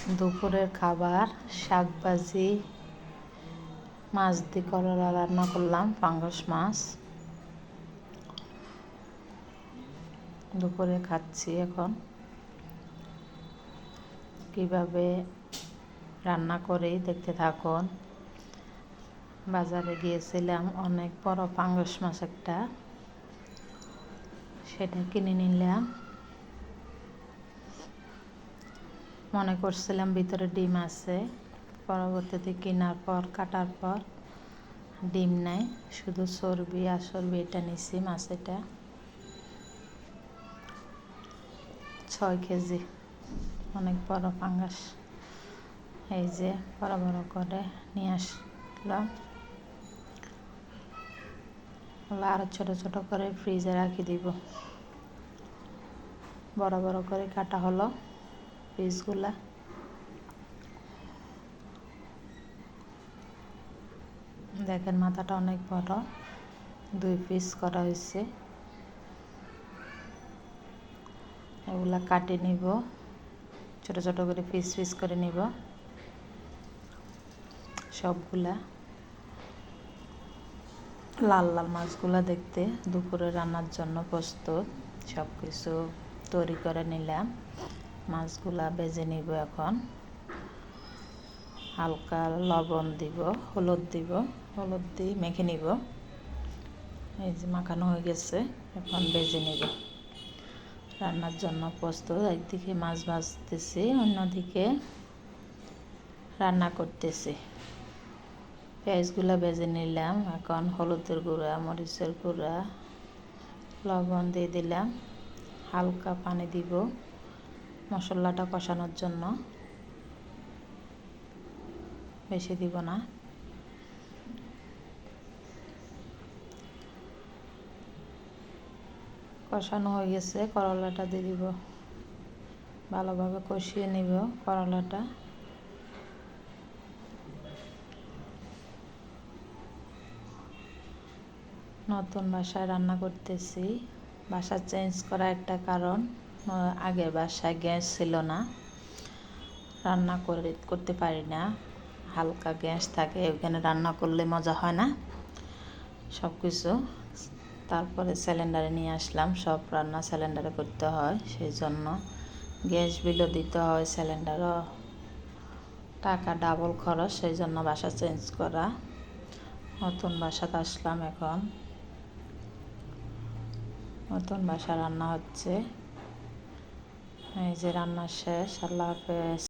দুপুরের খাবার শাক ভাজি, মাছ দিয়ে করলা রান্না করলাম, পাঙ্গাস মাছ। দুপুরে খাচ্ছি। এখন কিভাবে রান্না করি দেখতে থাকুন। বাজারে গিয়েছিলাম, অনেক বড় পাঙ্গাস মাছ একটা, সেটা কিনে নিলাম। মনে করছিলাম ভিতরে ডিম আছে, পরবর্তীতে কেনার পর কাটার পর ডিম নাই, শুধু চর্বি আর চর্বি। এটা নিছি মাছ, এটা 6 কেজি, অনেক বড় পাঙ্গাস। এই যে বড় বড় করে নিয়ে আসলাম, আরো ছোট ছোট করে ফ্রিজে রাখি দিব। বড় বড় করে কাটা হলো পিসগুলা। দেখেন মাথাটা অনেক বড়, 2 পিস করা হয়েছে। এগুলা কাটে নিব, ছোট ছোট করে পিস পিস করে নিব সবগুলা। লাল লাল মাছগুলা দেখতে দুপুরে রান্নার জন্য প্রস্তুত। সব কিছু তৈরি করে নিলাম। মাছগুলা ভেজে নিব। এখন হালকা লবণ দিব, হলুদ দিব, হলুদ দিয়ে মেখে নিব। এই যে মাখানো হয়ে গেছে, এখন ভেজে নিব। রান্নার জন্য প্রস্তুত। একদিকে মাছ ভাজতেছি, অন্যদিকে রান্না করতেছি। পেঁয়াজগুলো ভেজে নিলাম। এখন হলুদের গুঁড়া, মরিচের গুঁড়া, লবণ দিয়ে দিলাম। হালকা পানি দিব মশলাটা কষানোর জন্য, বেশি দিব না। কষানো হয়ে গেছে, করলাটা দিয়ে দিব। ভালোভাবে কষিয়ে নিব করলাটা। নতুন বাসায় রান্না করতেছি। বাসা চেঞ্জ করা একটা কারণ, আগের বাসায় গ্যাস ছিল না, রান্না করতে পারি না। হালকা গ্যাস থাকে, ওখানে রান্না করলে মজা হয় না সব কিছু। তারপরে সিলিন্ডারে নিয়ে আসলাম। সব রান্না সিলিন্ডারে করতে হয়, সেই জন্য গ্যাস বিলও দিতে হয়, সিলিন্ডারও টাকা ডাবল খরচ, সেই জন্য বাসা চেঞ্জ করা। নতুন বাসাতে আসলাম। এখন নতুন বাসা রান্না হচ্ছে। এই যে রান্না শেষ। আল্লাহ হাফেজ।